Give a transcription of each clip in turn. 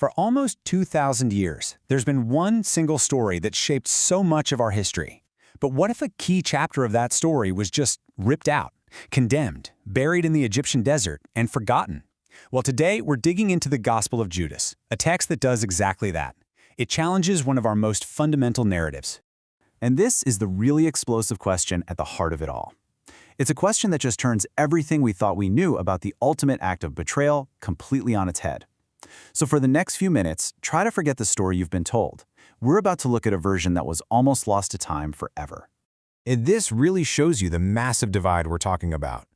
For almost 2,000 years, there's been one single story that shaped so much of our history. But what if a key chapter of that story was just ripped out, condemned, buried in the Egyptian desert, and forgotten? Well, today we're digging into the Gospel of Judas, a text that does exactly that. It challenges one of our most fundamental narratives. And this is the really explosive question at the heart of it all. It's a question that just turns everything we thought we knew about the ultimate act of betrayal completely on its head. So for the next few minutes, try to forget the story you've been told. We're about to look at a version that was almost lost to time forever. And this really shows you the massive divide we're talking about.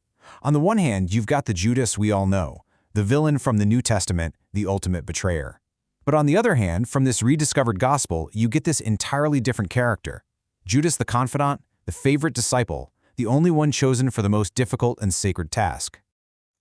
On the one hand, you've got the Judas we all know, the villain from the New Testament, the ultimate betrayer. But on the other hand, from this rediscovered gospel, you get this entirely different character. Judas the confidant, the favorite disciple, the only one chosen for the most difficult and sacred task.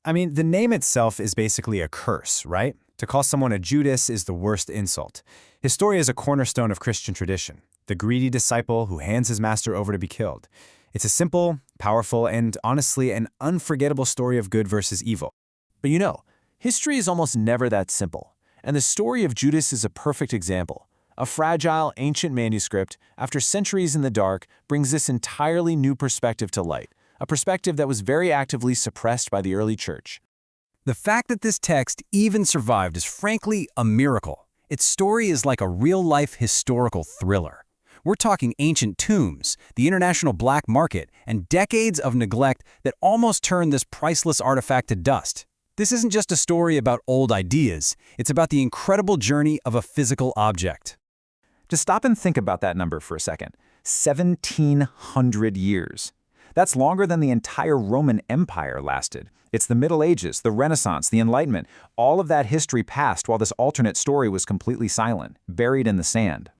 I mean, the name itself is basically a curse, right? To call someone a Judas is the worst insult. His story is a cornerstone of Christian tradition, the greedy disciple who hands his master over to be killed. It's a simple, powerful, and honestly an unforgettable story of good versus evil. But you know, history is almost never that simple, and the story of Judas is a perfect example. A fragile, ancient manuscript, after centuries in the dark, brings this entirely new perspective to light, a perspective that was very actively suppressed by the early church. The fact that this text even survived is frankly a miracle. Its story is like a real-life historical thriller. We're talking ancient tombs, the international black market, and decades of neglect that almost turned this priceless artifact to dust. This isn't just a story about old ideas, it's about the incredible journey of a physical object. Just stop and think about that number for a second. 1,700 years. That's longer than the entire Roman Empire lasted. It's the Middle Ages, the Renaissance, the Enlightenment. All of that history passed while this alternate story was completely silent, buried in the sand.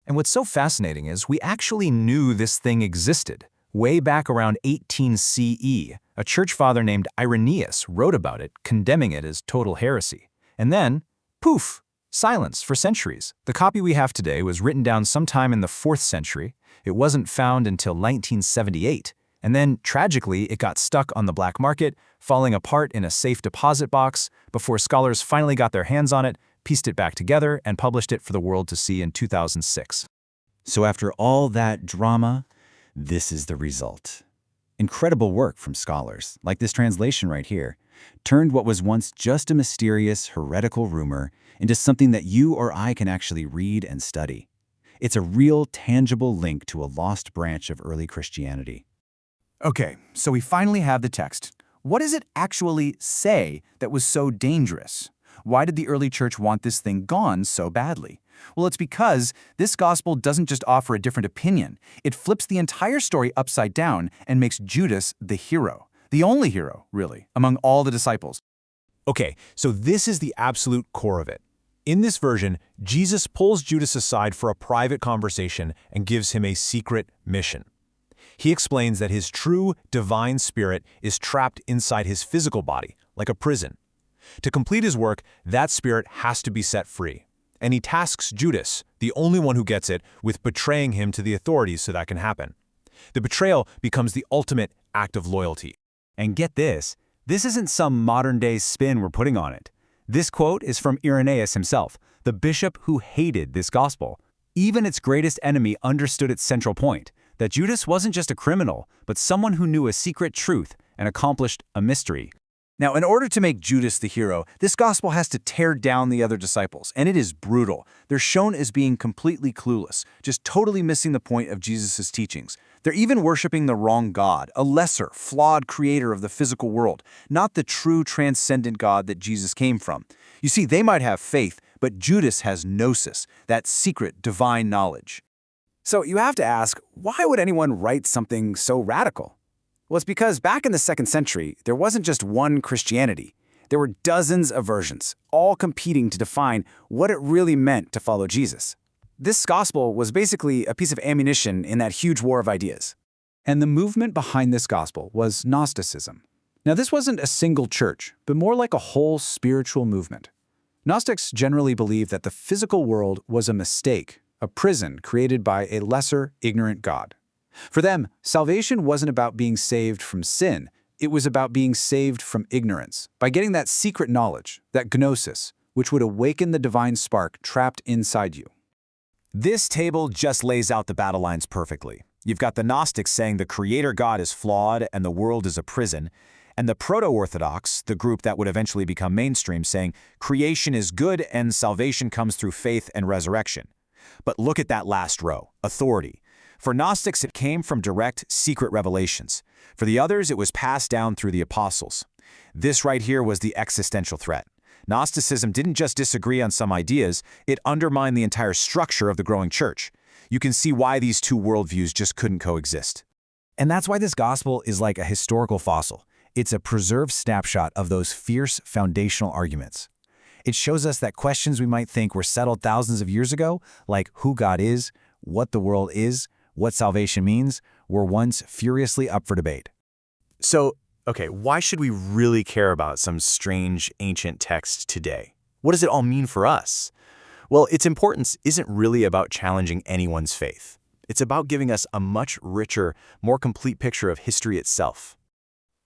And what's so fascinating is we actually knew this thing existed. Way back around 18 CE, a church father named Irenaeus wrote about it, condemning it as total heresy. And then, poof, silence for centuries. The copy we have today was written down sometime in the 4th century. It wasn't found until 1978. And then, tragically, it got stuck on the black market, falling apart in a safe deposit box before scholars finally got their hands on it, pieced it back together, and published it for the world to see in 2006. So after all that drama, this is the result. Incredible work from scholars, like this translation right here, turned what was once just a mysterious, heretical rumor into something that you or I can actually read and study. It's a real, tangible link to a lost branch of early Christianity. Okay, so we finally have the text. What does it actually say that was so dangerous? Why did the early church want this thing gone so badly? Well, it's because this gospel doesn't just offer a different opinion. It flips the entire story upside down and makes Judas the hero. The only hero, really, among all the disciples. Okay, so this is the absolute core of it. In this version, Jesus pulls Judas aside for a private conversation and gives him a secret mission. He explains that his true, divine spirit is trapped inside his physical body, like a prison. To complete his work, that spirit has to be set free. And he tasks Judas, the only one who gets it, with betraying him to the authorities so that can happen. The betrayal becomes the ultimate act of loyalty. And get this isn't some modern-day spin we're putting on it. This quote is from Irenaeus himself, the bishop who hated this gospel. Even its greatest enemy understood its central point, that Judas wasn't just a criminal, but someone who knew a secret truth and accomplished a mystery. Now, in order to make Judas the hero, this gospel has to tear down the other disciples, and it is brutal. They're shown as being completely clueless, just totally missing the point of Jesus' teachings. They're even worshiping the wrong God, a lesser, flawed creator of the physical world, not the true transcendent God that Jesus came from. You see, they might have faith, but Judas has gnosis, that secret divine knowledge. So you have to ask, why would anyone write something so radical? Well, it's because back in the 2nd century, there wasn't just one Christianity. There were dozens of versions, all competing to define what it really meant to follow Jesus. This gospel was basically a piece of ammunition in that huge war of ideas. And the movement behind this gospel was Gnosticism. Now, this wasn't a single church, but more like a whole spiritual movement. Gnostics generally believed that the physical world was a mistake, a prison created by a lesser, ignorant God. For them, salvation wasn't about being saved from sin. It was about being saved from ignorance, by getting that secret knowledge, that gnosis, which would awaken the divine spark trapped inside you. This table just lays out the battle lines perfectly. You've got the Gnostics saying the creator God is flawed and the world is a prison, and the Proto-Orthodox, the group that would eventually become mainstream, saying creation is good and salvation comes through faith and resurrection. But look at that last row, authority. For Gnostics, it came from direct, secret revelations. For the others, it was passed down through the apostles. This right here was the existential threat. Gnosticism didn't just disagree on some ideas, it undermined the entire structure of the growing church. You can see why these two worldviews just couldn't coexist. And that's why this gospel is like a historical fossil. It's a preserved snapshot of those fierce foundational arguments. It shows us that questions we might think were settled thousands of years ago, like who God is, what the world is, what salvation means, were once furiously up for debate. So, okay, why should we really care about some strange ancient text today? What does it all mean for us? Well, its importance isn't really about challenging anyone's faith. It's about giving us a much richer, more complete picture of history itself.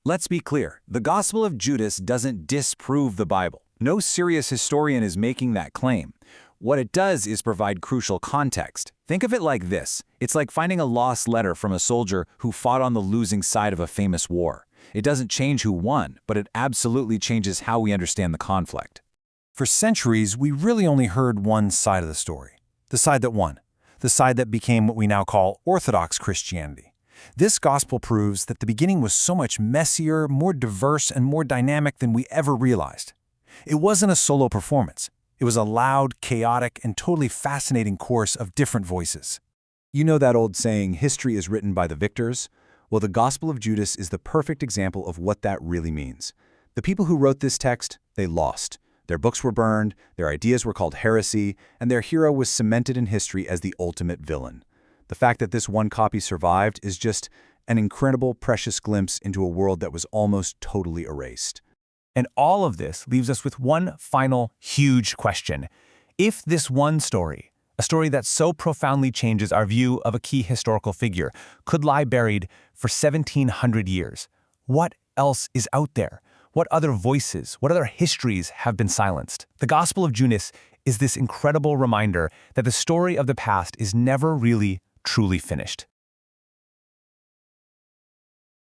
Let's be clear, the Gospel of Judas doesn't disprove the Bible. No serious historian is making that claim. What it does is provide crucial context. Think of it like this. It's like finding a lost letter from a soldier who fought on the losing side of a famous war. It doesn't change who won, but it absolutely changes how we understand the conflict. For centuries, we really only heard one side of the story. The side that won. The side that became what we now call Orthodox Christianity. This gospel proves that the beginning was so much messier, more diverse, and more dynamic than we ever realized. It wasn't a solo performance. It was a loud, chaotic, and totally fascinating chorus of different voices. You know that old saying, history is written by the victors? Well, the Gospel of Judas is the perfect example of what that really means. The people who wrote this text, they lost. Their books were burned, their ideas were called heresy, and their hero was cemented in history as the ultimate villain. The fact that this one copy survived is just an incredible, precious glimpse into a world that was almost totally erased. And all of this leaves us with one final, huge question. If this one story, a story that so profoundly changes our view of a key historical figure, could lie buried for 1,700 years, what else is out there? What other voices, what other histories have been silenced? The Gospel of Judas is this incredible reminder that the story of the past is never really truly finished.